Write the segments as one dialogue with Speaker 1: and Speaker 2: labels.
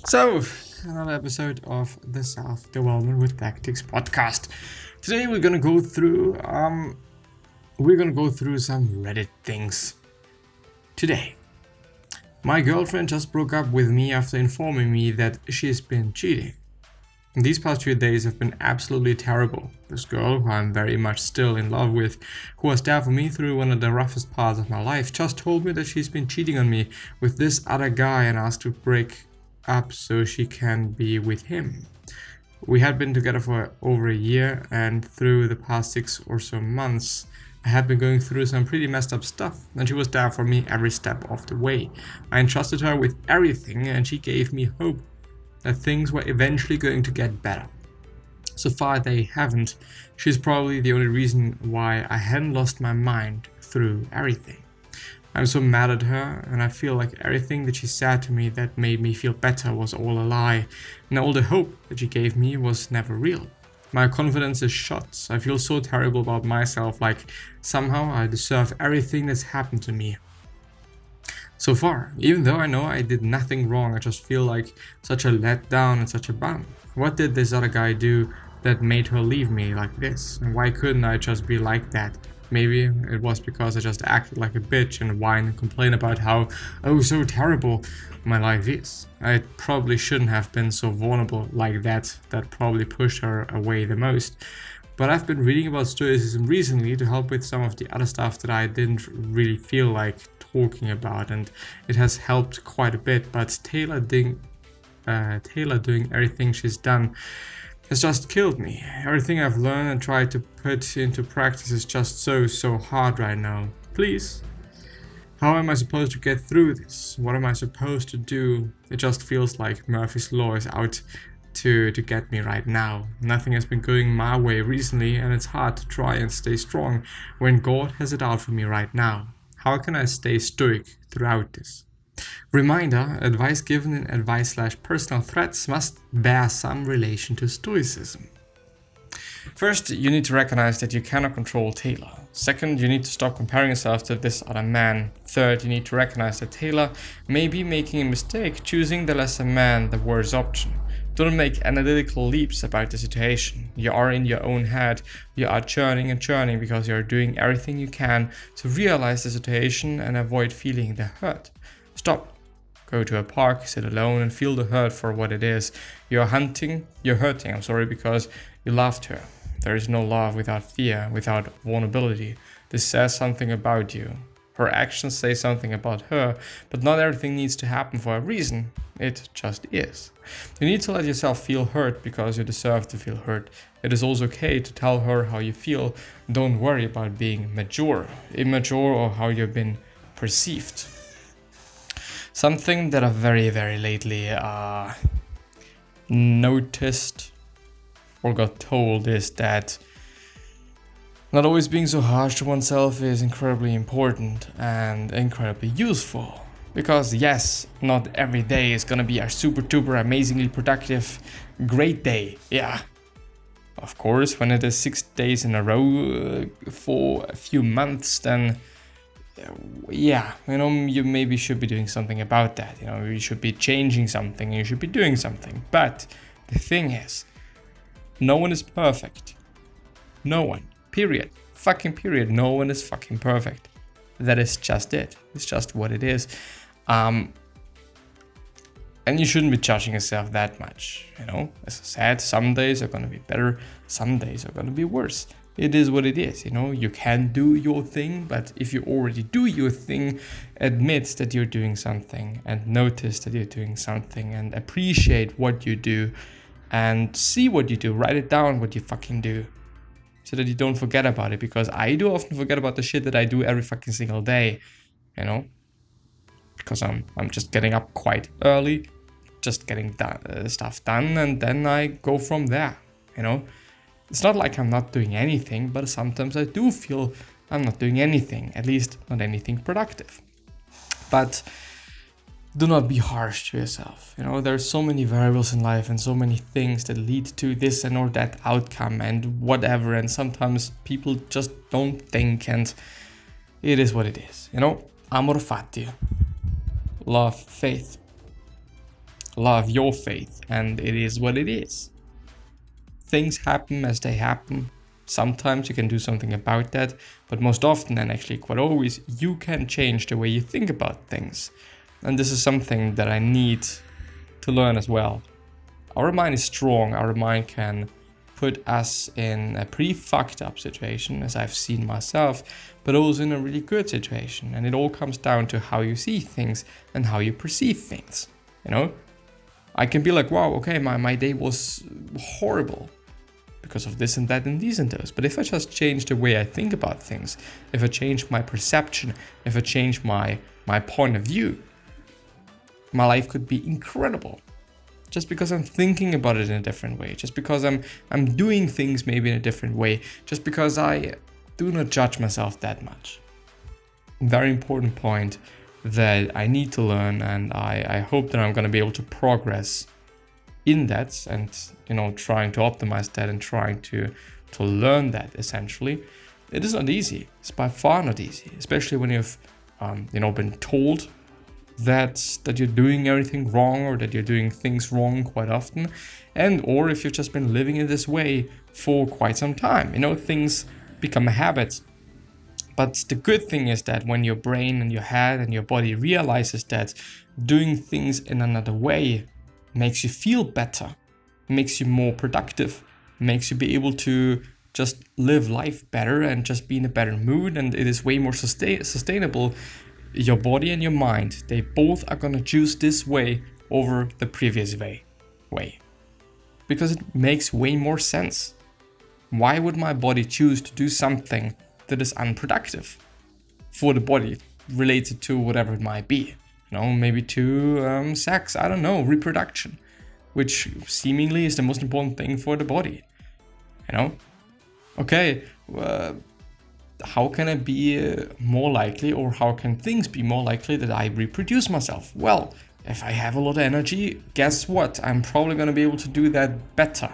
Speaker 1: So, another episode of the Self-Development with Tactics podcast. Today we're gonna go through some Reddit things. Today, my girlfriend just broke up with me after informing me that she's been cheating. These past few days have been absolutely terrible. This girl, who I'm very much still in love with, who was there for me through one of the roughest parts of my life, just told me that she's been cheating on me with this other guy and asked to break up so she can be with him. We had been together for over a year, and through the past 6 or so months I had been going through some pretty messed up stuff, and she was there for me every step of the way. I entrusted her with everything, and she gave me hope that things were eventually going to get better. So far they haven't. She's probably the only reason why I hadn't lost my mind through everything. I'm so mad at her, and I feel like everything that she said to me that made me feel better was all a lie, and all the hope that she gave me was never real. My confidence is shot. I feel so terrible about myself, like somehow I deserve everything that's happened to me so far. Even though I know I did nothing wrong, I just feel like such a letdown and such a bum. What did this other guy do that made her leave me like this? And why couldn't I just be like that? Maybe it was because I just acted like a bitch and whine and complain about how, oh, so terrible my life is. I probably shouldn't have been so vulnerable like that. That probably pushed her away the most. But I've been reading about stoicism recently to help with some of the other stuff that I didn't really feel like talking about, and it has helped quite a bit. But Taylor doing everything she's done has just killed me. Everything I've learned and tried to put into practice is just so hard right now. Please, how am I supposed to get through this? What am I supposed to do? It just feels like Murphy's Law is out to get me right now. Nothing has been going my way recently, and it's hard to try and stay strong when God has it out for me right now. How can I stay stoic throughout this? Reminder, advice given in advice/personal threats must bear some relation to stoicism. First, you need to recognize that you cannot control Taylor. Second, you need to stop comparing yourself to this other man. Third, you need to recognize that Taylor may be making a mistake choosing the lesser man, the worse option. Don't make analytical leaps about the situation. You are in your own head. You are churning and churning because you are doing everything you can to realize the situation and avoid feeling the hurt. Stop. Go to a park, sit alone, and feel the hurt for what it is. You're hurting, because you loved her. There is no love without fear, without vulnerability. This says something about you. Her actions say something about her, but not everything needs to happen for a reason. It just is. You need to let yourself feel hurt because you deserve to feel hurt. It is also okay to tell her how you feel. Don't worry about being immature, or how you've been perceived. Something that I've very lately noticed or got told is that not always being so harsh to oneself is incredibly important and incredibly useful. Because yes, not every day is gonna be a super duper amazingly productive, great day. Yeah. Of course, when it is 6 days in a row for a few months, then yeah, you maybe should be doing something about that. You should be changing something, you should be doing something. But the thing is, no one is perfect. No one. Period. Fucking period. No one is fucking perfect. That is just it. It's just what it is. And you shouldn't be judging yourself that much. As I said, some days are gonna be better, some days are gonna be worse. It is what it is, you can do your thing, but if you already do your thing, admit that you're doing something and notice that you're doing something and appreciate what you do and see what you do, write it down what you fucking do so that you don't forget about it, because I do often forget about the shit that I do every fucking single day, because I'm just getting up quite early, just getting stuff done, and then I go from there, It's not like I'm not doing anything, but sometimes I do feel I'm not doing anything, at least not anything productive. But do not be harsh to yourself. There's so many variables in life and so many things that lead to this and or that outcome and whatever. And sometimes people just don't think, and it is what it is. Amor fati. Love, faith. love your faith, and it is what it is. Things happen as they happen. Sometimes you can do something about that, but most often, and actually quite always, you can change the way you think about things. And this is something that I need to learn as well. Our mind is strong. Our mind can put us in a pretty fucked up situation, as I've seen myself, but also in a really good situation. And it all comes down to how you see things and how you perceive things. You know, I can be like, wow, okay, my day was horrible because of this and that and these and those. But if I just change the way I think about things, if I change my perception, if I change my point of view, my life could be incredible. Just because I'm thinking about it in a different way, just because I'm doing things maybe in a different way, just because I do not judge myself that much. Very important point that I need to learn, and I hope that I'm going to be able to progress in that, and trying to optimize that and trying to learn that. Essentially, it is not easy. It's by far not easy, especially when you've been told that you're doing everything wrong, or that you're doing things wrong quite often, and or if you've just been living in this way for quite some time. Things become a habit. But the good thing is that when your brain and your head and your body realizes that doing things in another way makes you feel better, makes you more productive, makes you be able to just live life better and just be in a better mood, and it is way more sustainable, your body and your mind, they both are going to choose this way over the previous way. Because it makes way more sense. Why would my body choose to do something that is unproductive for the body, related to whatever it might be? Maybe to sex, I don't know, reproduction, which seemingly is the most important thing for the body. Okay, how can it be more likely, or how can things be more likely that I reproduce myself? Well, if I have a lot of energy, guess what? I'm probably going to be able to do that better.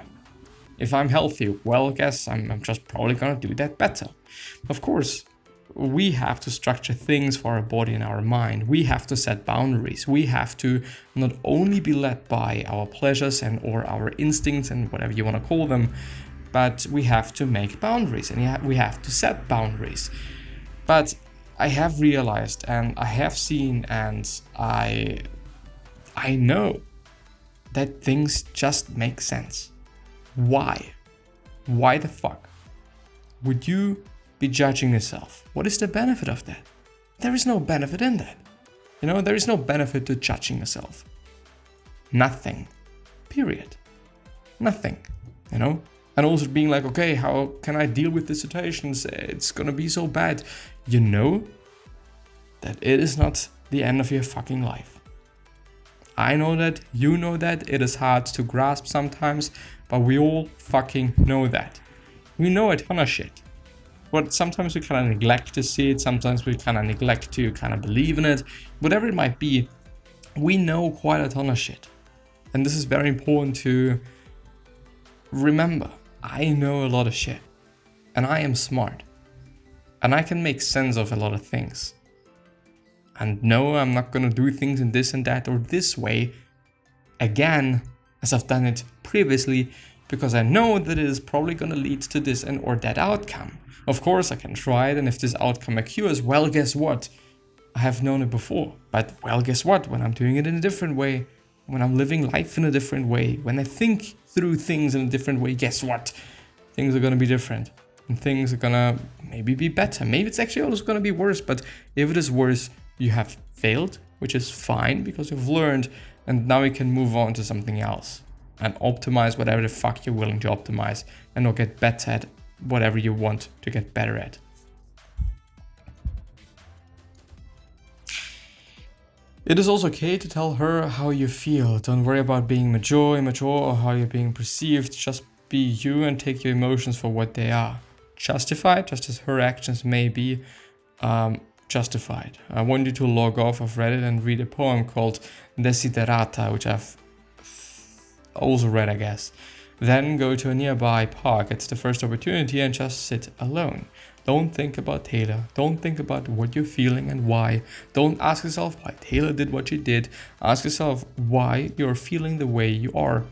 Speaker 1: If I'm healthy, well, guess I'm just probably going to do that better. Of course, we have to structure things for our body and our mind. We have to set boundaries. We have to not only be led by our pleasures and or our instincts and whatever you want to call them, but we have to make boundaries, and we have to set boundaries. But I have realized, and I have seen, and I know that things just make sense. Why? Why the fuck would you be judging yourself? What is the benefit of that? There is no benefit in that. There is no benefit to judging yourself. Nothing. Period. Nothing. And also being like, okay, how can I deal with this situation? It's gonna be so bad. You know that it is not the end of your fucking life. I know that, you know that, it is hard to grasp sometimes, but we all fucking know that. We know a ton of shit. But sometimes we kind of neglect to see it, sometimes we kind of neglect to kind of believe in it. Whatever it might be, we know quite a ton of shit. And this is very important to remember. I know a lot of shit, and I am smart, and I can make sense of a lot of things. And no, I'm not gonna do things in this and that or this way again, as I've done it previously, because I know that it is probably gonna lead to this and or that outcome. Of course, I can try it, and if this outcome occurs, well, guess what? I have known it before, but well, guess what? When I'm doing it in a different way, when I'm living life in a different way, when I think through things in a different way, guess what? Things are going to be different, and things are going to maybe be better. Maybe it's actually also going to be worse, but if it is worse, you have failed, which is fine because you've learned, and now you can move on to something else and optimize whatever the fuck you're willing to optimize, and or get better at whatever you want to get better at. It is also okay to tell her how you feel. Don't worry about being mature, immature, or how you're being perceived. Just be you and take your emotions for what they are. Justified, just as her actions may be justified. I want you to log off of Reddit and read a poem called Desiderata, which I've also read, I guess. Then go to a nearby park at the first opportunity and just sit alone. Don't think about Taylor. Don't think about what you're feeling and why. Don't ask yourself why Taylor did what she did. Ask yourself why you're feeling the way you are.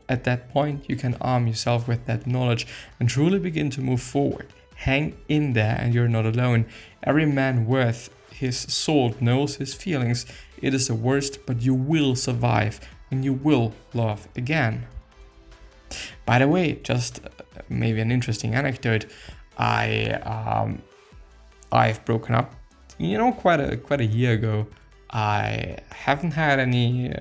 Speaker 1: At that point, you can arm yourself with that knowledge and truly begin to move forward. Hang in there, and you're not alone. Every man worth his salt knows his feelings. It is the worst, but you will survive and you will love again. By the way, just maybe an interesting anecdote. I've broken up, quite a year ago. I haven't had any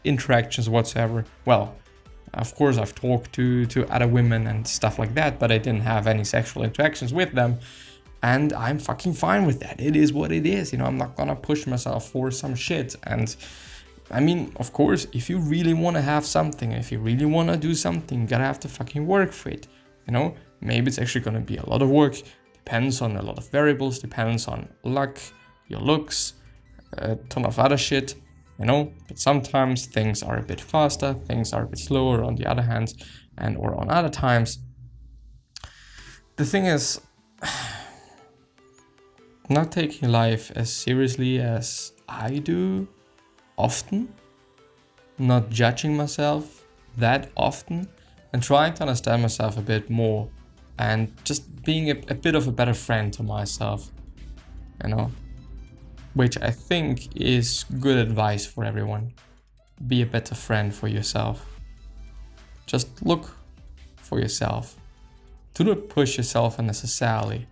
Speaker 1: interactions whatsoever. Well, of course, I've talked to other women and stuff like that, but I didn't have any sexual interactions with them. And I'm fucking fine with that. It is what it is. I'm not gonna push myself for some shit. And I mean, of course, if you really want to have something, if you really want to do something, you gotta have to fucking work for it. Maybe it's actually gonna be a lot of work. Depends on a lot of variables. Depends on luck, your looks, a ton of other shit. But sometimes things are a bit faster, things are a bit slower on the other hand, or on other times. The thing is, not taking life as seriously as I do often, not judging myself that often, and trying to understand myself a bit more, and just being a bit of a better friend to myself, which I think is good advice for everyone. Be a better friend for yourself. Just look for yourself. Do not push yourself unnecessarily.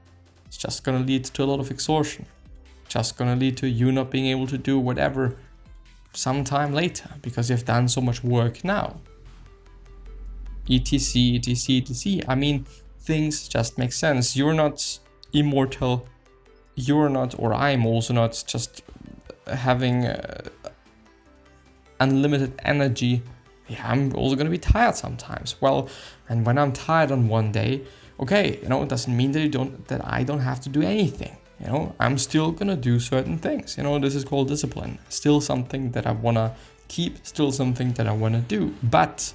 Speaker 1: It's just gonna lead to a lot of exhaustion. Just gonna lead to you not being able to do whatever sometime later because you've done so much work now. etc, etc, etc. I mean, things just make sense. You're not immortal. You're not, or I'm also not, just having unlimited energy. Yeah, I'm also gonna be tired sometimes. Well, and when I'm tired on one day, okay, it doesn't mean that I don't have to do anything. I'm still gonna do certain things. This is called discipline. Still something that I wanna keep, still something that I wanna do. But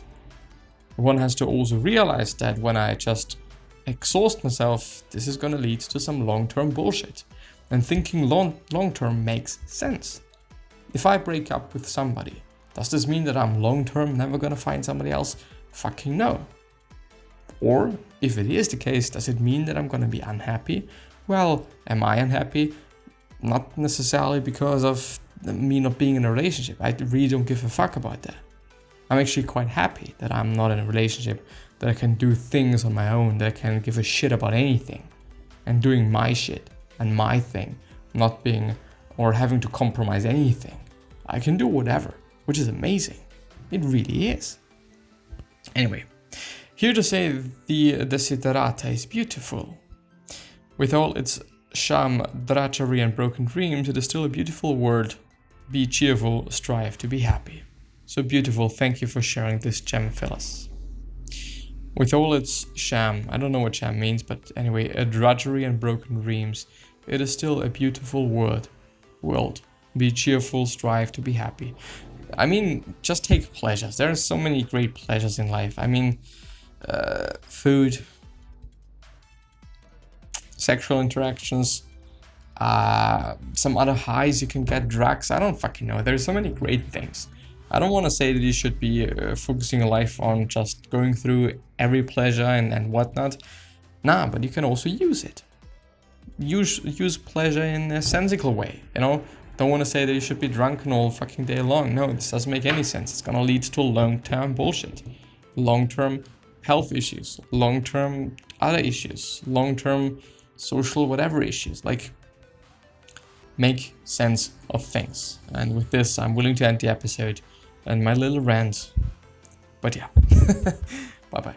Speaker 1: one has to also realize that when I just exhaust myself, this is gonna lead to some long-term bullshit. And thinking long-term makes sense. If I break up with somebody, does this mean that I'm long-term never gonna find somebody else? Fucking no. Or if it is the case, does it mean that I'm gonna be unhappy? Well, am I unhappy? Not necessarily because of me not being in a relationship. I really don't give a fuck about that. I'm actually quite happy that I'm not in a relationship, that I can do things on my own, that I can give a shit about anything and doing my shit and my thing, not being or having to compromise anything. I can do whatever, which is amazing. It really is. Anyway, here to say the Desiderata is beautiful. With all its charm, drudgery and broken dreams, it is still a beautiful word. Be cheerful, strive to be happy. So beautiful, thank you for sharing this gem, Phyllis. With all its sham, I don't know what sham means, but anyway, a drudgery and broken dreams, it is still a beautiful world. Be cheerful, strive to be happy. I mean, just take pleasures. There are so many great pleasures in life. I mean, food, sexual interactions, some other highs you can get, drugs, I don't fucking know. There's so many great things. I don't want to say that you should be focusing your life on just going through every pleasure and whatnot. Nah, but you can also use it. Use pleasure in a sensical way, Don't want to say that you should be drunken all fucking day long. No, this doesn't make any sense. It's gonna lead to long-term bullshit. Long-term health issues, long-term other issues, long-term social whatever issues. Like, make sense of things. And with this, I'm willing to end the episode and my little rant. But yeah, bye-bye.